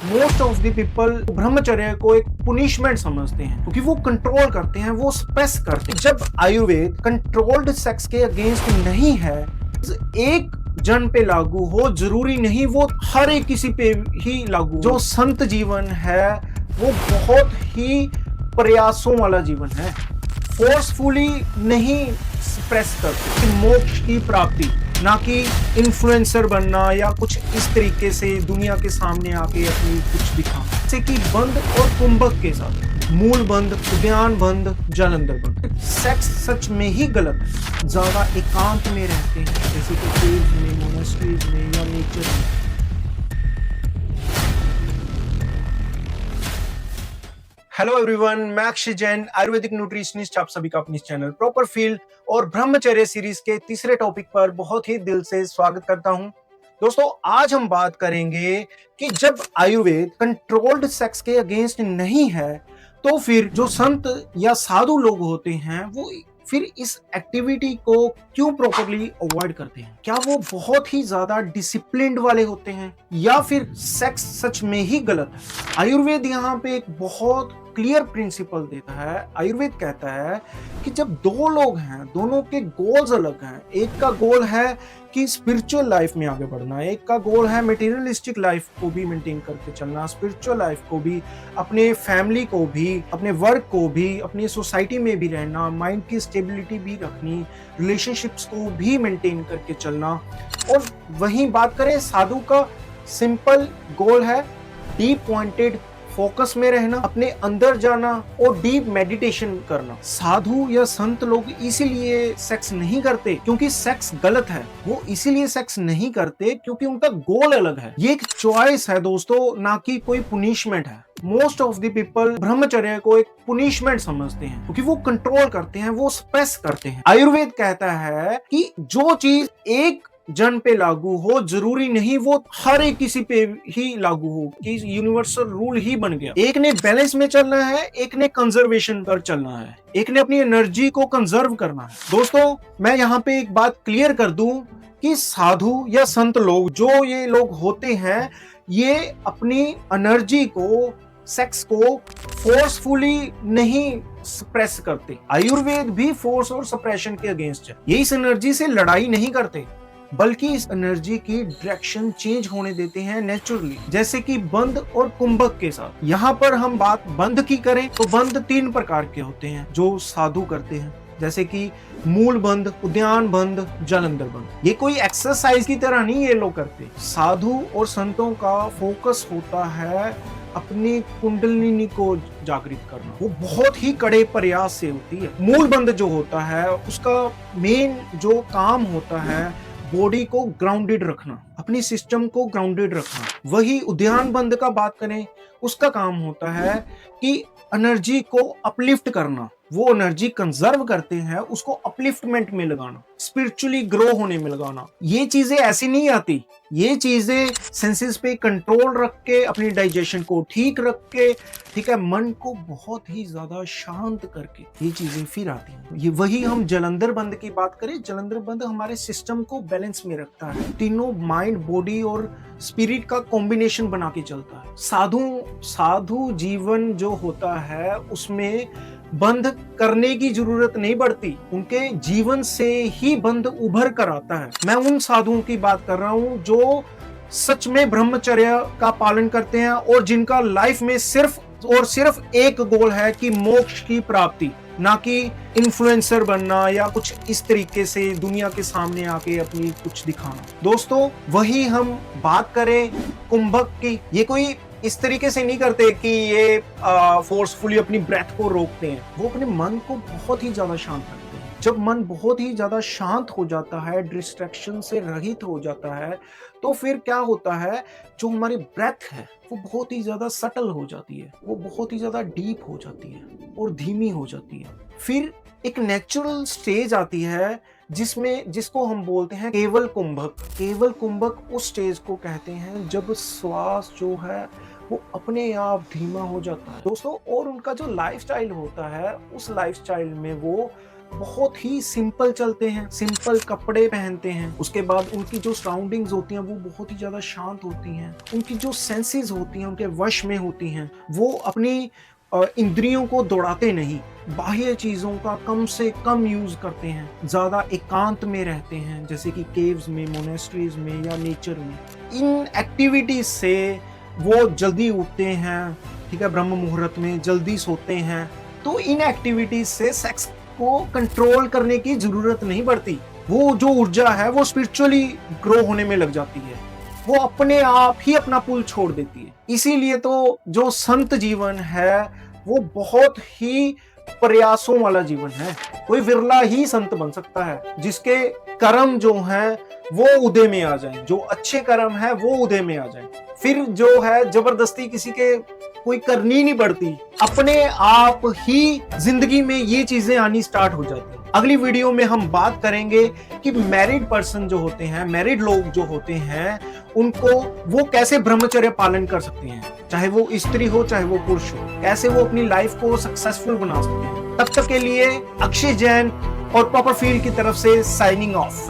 Most of the people ब्रह्मचर्य को एक पुनिशमेंट समझते हैं क्योंकि वो कंट्रोल करते हैं, वो स्पेस करते हैं। जब आयुर्वेद कंट्रोल्ड सेक्स के अगेंस्ट नहीं है, एक जन पे लागू हो जरूरी नहीं वो हर एक किसी पे ही लागू। जो संत जीवन है वो बहुत ही प्रयासों वाला जीवन है, फोर्सफुली नहीं प्रेस करते कि मोक्ष की प्राप्ति, ना कि इन्फ्लुएंसर बनना या कुछ इस तरीके से दुनिया के सामने आके अपनी कुछ दिखाना। जैसे कि बंद और कुंभक के साथ मूल बंद, उद्यान बंद, जालंधर बंद। सेक्स सच में ही गलत है। ज्यादा एकांत में रहते हैं जैसे कि केव्स में, मोनेस्ट्रीज में या नेचर में। हेलो एवरीवन, मैं अक्षय जैन, आयुर्वेदिक न्यूट्रिशनिस्ट, आप सभी का अपने चैनल प्रॉपर फील और ब्रह्मचर्य सीरीज के तीसरे टॉपिक पर बहुत ही दिल से स्वागत करता हूं। दोस्तों, आज हम बात करेंगे कि जब आयुर्वेद कंट्रोल्ड सेक्स के अगेंस्ट नहीं है, तो फिर जो संत या साधु लोग होते हैं वो फिर इस एक्टिविटी को क्यों प्रॉपरली अवॉइड करते हैं। क्या वो बहुत ही ज्यादा डिसिप्लिन्ड वाले होते हैं या फिर सेक्स सच में ही गलत है। आयुर्वेद यहाँ पे एक बहुत क्लियर प्रिंसिपल देता है। आयुर्वेद कहता है कि जब दो लोग हैं, दोनों के गोल्स अलग हैं। एक का गोल है कि स्पिरिचुअल लाइफ में आगे बढ़ना, एक का गोल है मटेरियलिस्टिक लाइफ को भी मेंटेन करके चलना, स्पिरिचुअल लाइफ को भी, अपने फैमिली को भी, अपने वर्क को भी, अपनी सोसाइटी में भी रहना, माइंड की स्टेबिलिटी भी रखनी, रिलेशनशिप्स को भी मेंटेन करके चलना। और वहीं बात करें साधु का, सिंपल गोल है डीप पॉइंटेड फोकस में रहना, अपने अंदर जाना और डीप मेडिटेशन करना। साधु या संत लोग इसीलिए सेक्स नहीं करते क्योंकि सेक्स गलत है। वो इसीलिए सेक्स नहीं करते क्योंकि उनका गोल अलग है। ये एक चॉइस है दोस्तों, ना कि कोई पुनिशमेंट है। मोस्ट ऑफ द पीपल ब्रह्मचर्य को एक पुनिशमेंट समझते हैं क्योंकि वो कंट्रोल करते हैं, वो स्पेस करते हैं। आयुर्वेद कहता है कि जो चीज एक जन पे लागू हो जरूरी नहीं वो हर एक किसी पे ही लागू हो, कि यूनिवर्सल रूल ही बन गया। एक ने बैलेंस में चलना है, एक ने कंजर्वेशन पर चलना है, एक ने अपनी एनर्जी को कंजर्व करना है। दोस्तों, मैं यहाँ पे एक बात क्लियर कर दूं कि साधु या संत लोग, जो ये लोग होते हैं, ये अपनी एनर्जी को, सेक्स को फोर्सफुली नहीं सप्रेस करते। आयुर्वेद भी फोर्स और सप्रेशन के अगेंस्ट है। ये इस एनर्जी से लड़ाई नहीं करते बल्कि इस एनर्जी की डायरेक्शन चेंज होने देते हैं नेचुरली, जैसे कि बंद और कुंभक के साथ। यहाँ पर हम बात बंद की करें तो बंद 3 प्रकार के होते हैं जो साधु करते हैं, जैसे कि मूल बंद, उद्यान बंद, जालंधर बंद। ये कोई एक्सरसाइज की तरह नहीं ये लोग करते। साधु और संतों का फोकस होता है अपनी कुंडलिनी को जागृत करना। वो बहुत ही कड़े प्रयास से होती है। मूल बंद जो होता है उसका मेन जो काम होता है बॉडी को ग्राउंडेड रखना, अपनी सिस्टम को ग्राउंडेड रखना। वही उद्यान बंद का बात करें, उसका काम होता है कि एनर्जी को अपलिफ्ट करना। वो एनर्जी कंजर्व करते हैं, उसको अपलिफ्टमेंट में लगाना, स्पिरिचुअली ग्रो होने में लगाना। ये चीजें ऐसी नहीं आती। ये चीजें सेंसेस पे कंट्रोल रख के, अपनी डाइजेशन को ठीक रख के, ठीक है, मन को बहुत ही ज्यादा शांत करके ये चीजें फिर आती हैं। ये वही हम जालंधर बंद की बात करें, जालंधर बंद हमारे सिस्टम को बैलेंस में रखता है। तीनों माइंड, बॉडी और स्पिरिट का कॉम्बिनेशन बना के चलता है। साधु जीवन जो होता है उसमें बंद करने की जरूरत नहीं पड़ती, उनके जीवन से ही बंद उभर कर आता है। मैं उन साधुओं की बात कर रहा हूं जो सच में ब्रह्मचर्य का पालन करते हैं और जिनका लाइफ में सिर्फ और सिर्फ एक गोल है कि मोक्ष की प्राप्ति, ना कि इन्फ्लुएंसर बनना या कुछ इस तरीके से दुनिया के सामने आके अपनी कुछ दिखाना। दोस्तों, वही हम बात करें कुंभक की, ये कोई इस तरीके से नहीं करते कि ये फोर्सफुली अपनी ब्रेथ को रोकते हैं। वो अपने मन को बहुत ही ज्यादा शांत रखते हैं। जब मन बहुत ही ज्यादा शांत हो जाता है, डिस्ट्रैक्शन से रहित हो जाता है, तो फिर क्या होता है, जो हमारी ब्रेथ है वो बहुत ही ज्यादा सटल हो जाती है, वो बहुत ही ज्यादा डीप हो जाती है और धीमी हो जाती है। फिर एक नेचुरल स्टेज आती है जिसको हम बोलते हैं केवल कुंभक। केवल कुंभक उस स्टेज को कहते हैं जब श्वास जो है वो अपने आप धीमा हो जाता है दोस्तों। और उनका जो लाइफस्टाइल होता है, उस लाइफस्टाइल में वो बहुत ही सिंपल चलते हैं, सिंपल कपड़े पहनते हैं। उसके बाद उनकी जो सराउंडिंग्स होती हैं वो बहुत ही ज्यादा शांत होती हैं। उनकी जो सेंसेस होती हैं उनके वश में होती हैं। वो अपनी इंद्रियों को दौड़ाते नहीं, बाह्य चीजों का कम से कम यूज करते हैं, ज्यादा एकांत में रहते हैं, जैसे कि केव्स में, मोनेस्ट्रीज में या नेचर में। इन एक्टिविटीज से वो जल्दी उठते हैं, ठीक है, ब्रह्म मुहूर्त में जल्दी सोते हैं। तो इन एक्टिविटीज से सेक्स को कंट्रोल करने की जरूरत नहीं पड़ती। वो जो ऊर्जा है वो स्पिरिचुअली ग्रो होने में लग जाती है, वो अपने आप ही अपना पुल छोड़ देती है। इसीलिए तो जो संत जीवन है वो बहुत ही प्रयासों वाला जीवन है। कोई विरला ही संत बन सकता है जिसके कर्म जो हैं वो उदय में आ जाएं, जो अच्छे कर्म है वो उदय में आ जाएं। फिर जो है जबरदस्ती किसी के कोई करनी नहीं पड़ती, अपने आप ही जिंदगी में ये चीजें आनी स्टार्ट हो जाती हैं। अगली वीडियो में हम बात करेंगे कि मैरिड पर्सन जो होते हैं, मैरिड लोग जो होते हैं, उनको वो कैसे ब्रह्मचर्य पालन कर सकते हैं, चाहे वो स्त्री हो चाहे वो पुरुष हो, कैसे वो अपनी लाइफ को सक्सेसफुल बना सकते हैं। तब तक के लिए अक्षय जैन और प्रॉपर फील्ड की तरफ से साइनिंग ऑफ।